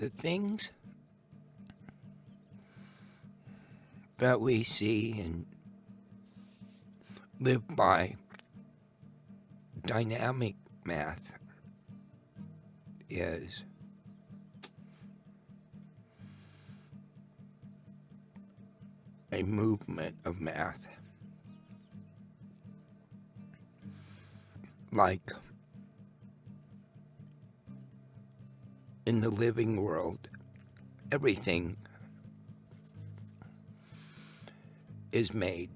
The things that we see and live by, dynamic math is a movement of math. Like in the living world, everything is made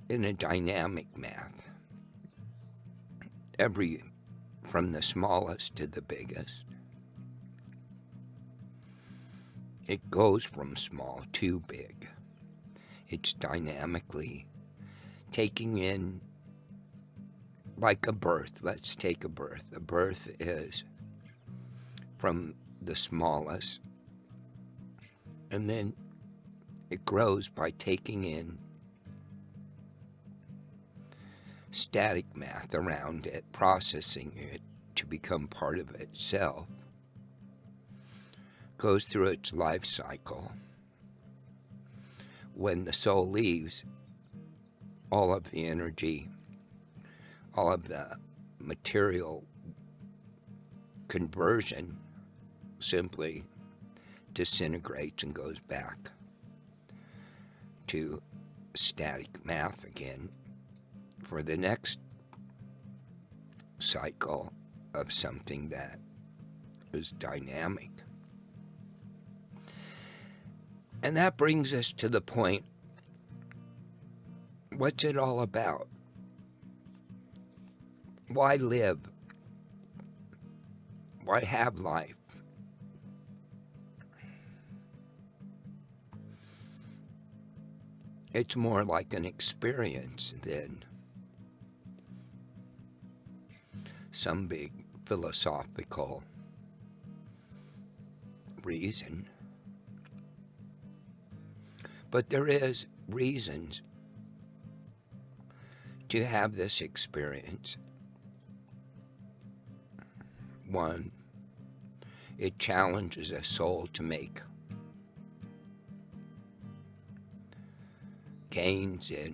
in a dynamic math. From the smallest to the biggest. It goes from small to big. It's dynamically taking in, like a birth. Let's take a birth. A birth is from the smallest, and then it grows by taking in static math around it, processing it to become part of itself, goes through its life cycle. When the soul leaves, all of the energy, all of the material conversion simply disintegrates and goes back to static math again for the next cycle of something that is dynamic. And that brings us to the point, what's it all about? Why live? Why have life? It's more like an experience than some big philosophical reason. But there is reasons to have this experience. One, it challenges a soul to make gains in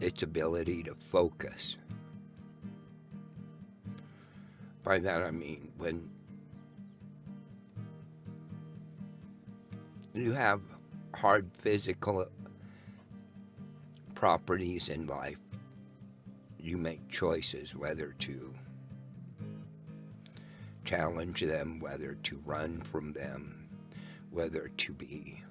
its ability to focus. By that I mean when you have hard physical properties in life, you make choices whether to challenge them, whether to run from them, whether to be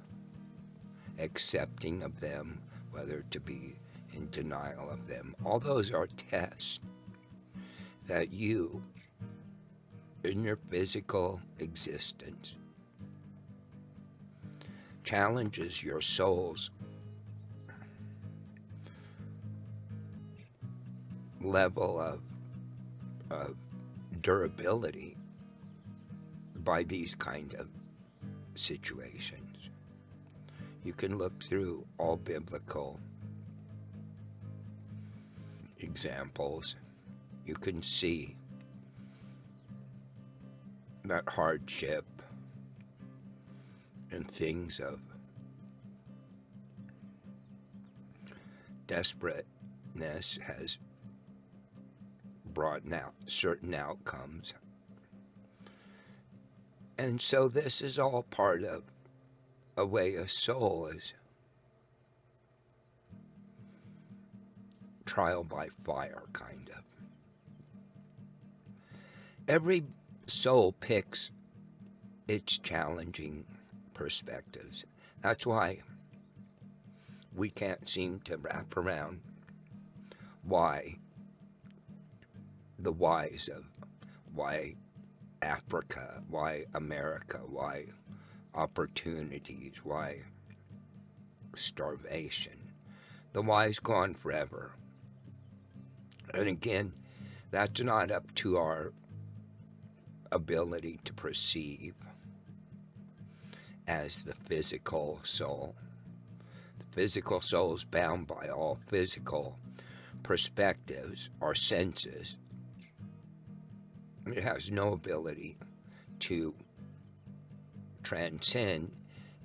accepting of them, whether to be in denial of them. All those are tests that you, in your physical existence, challenges your soul's level of durability by these kind of situations. You can look through all biblical examples. You can see that hardship and things of desperateness has brought out certain outcomes. And so this is all part of a way a soul is trial by fire, kind of. Every soul picks its challenging perspectives. That's why we can't seem to wrap around why the whys of why Africa, why America, why opportunities, why starvation. The why's gone forever. And again, that's not up to our ability to perceive as the physical soul. The physical soul is bound by all physical perspectives or senses. It has no ability to transcend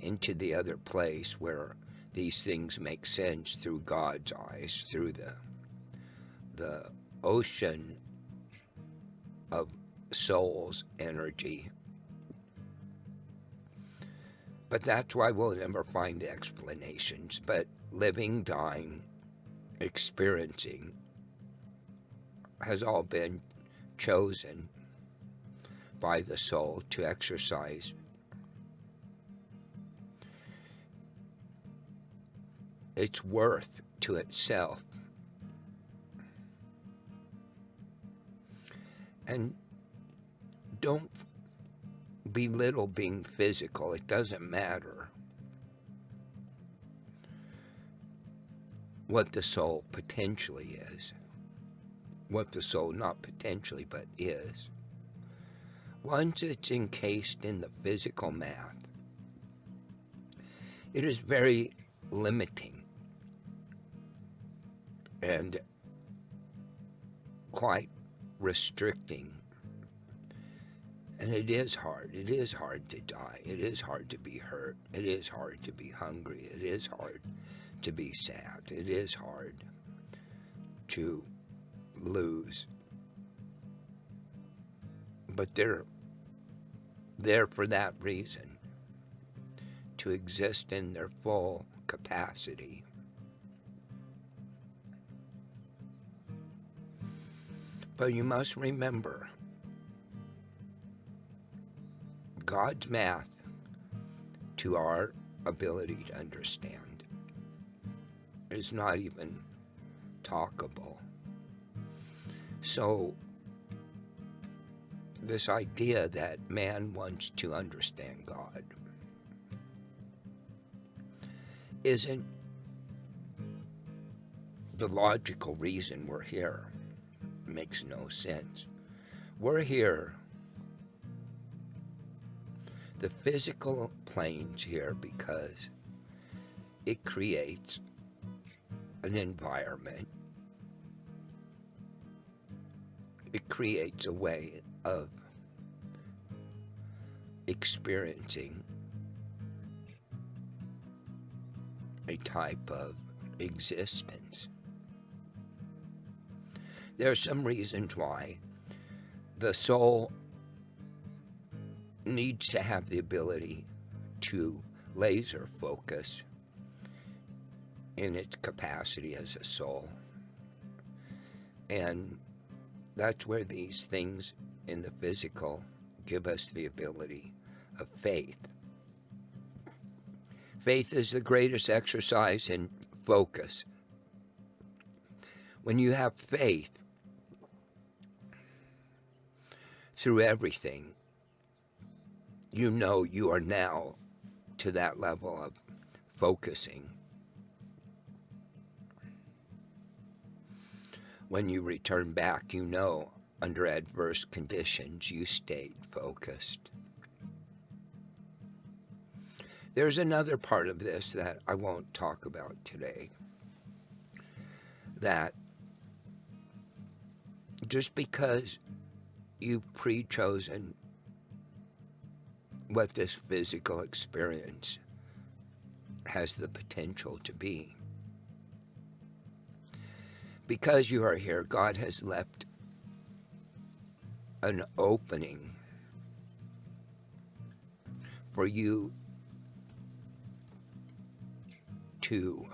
into the other place where these things make sense through God's eyes, through the ocean of soul's energy. But that's why we'll never find the explanations. But living, dying, experiencing has all been chosen by the soul to exercise its worth to itself. And don't belittle being physical. It doesn't matter what the soul potentially is. What the soul not potentially but is. Once it's encased in the physical math, it is very limiting and quite restricting. And it is hard. It is hard to die. It is hard to be hurt. It is hard to be hungry. It is hard to be sad. It is hard to lose. But they're there for that reason, to exist in their full capacity. But you must remember, God's math to our ability to understand is not even talkable. So this idea that man wants to understand God isn't the logical reason we're here. It makes no sense. We're here, the physical plane's here because it creates an environment. It creates a way of experiencing a type of existence. There are some reasons why the soul needs to have the ability to laser focus in its capacity as a soul. And that's where these things in the physical give us the ability of faith. Faith is the greatest exercise in focus. When you have faith through everything, you know you are now to that level of focusing. When you return back, you know under adverse conditions you stayed focused. There's another part of this that I won't talk about today. That just because you've pre-chosen what this physical experience has the potential to be, because you are here, God has left an opening for you to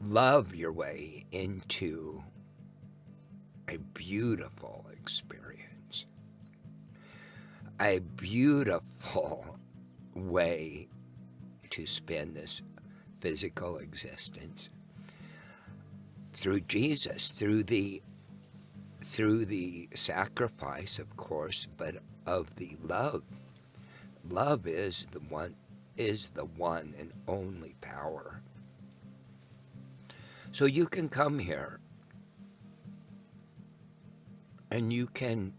love your way into a beautiful experience, a beautiful way to spend this physical existence through Jesus, through the sacrifice, of course, but of the love. Love is the one and only power. So you can come here and you can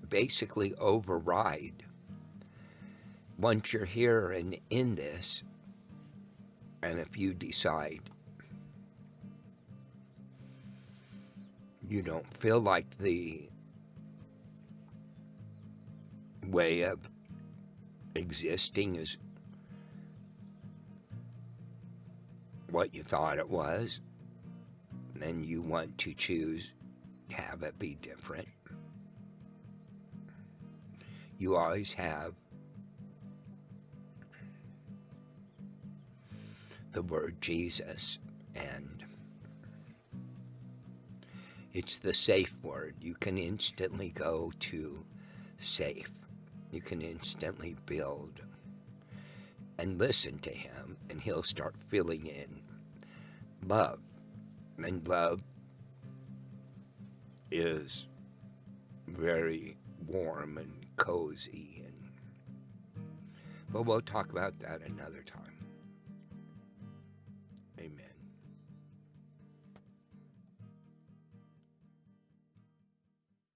basically override, once you're here and in this, and if you decide you don't feel like the way of existing is what you thought it was, and you want to choose to have it be different. You always have the word Jesus, and it's the safe word. You can instantly go to safe. You can instantly build and listen to him, and he'll start filling in love. And love is very warm and cozy, but we'll talk about that another time.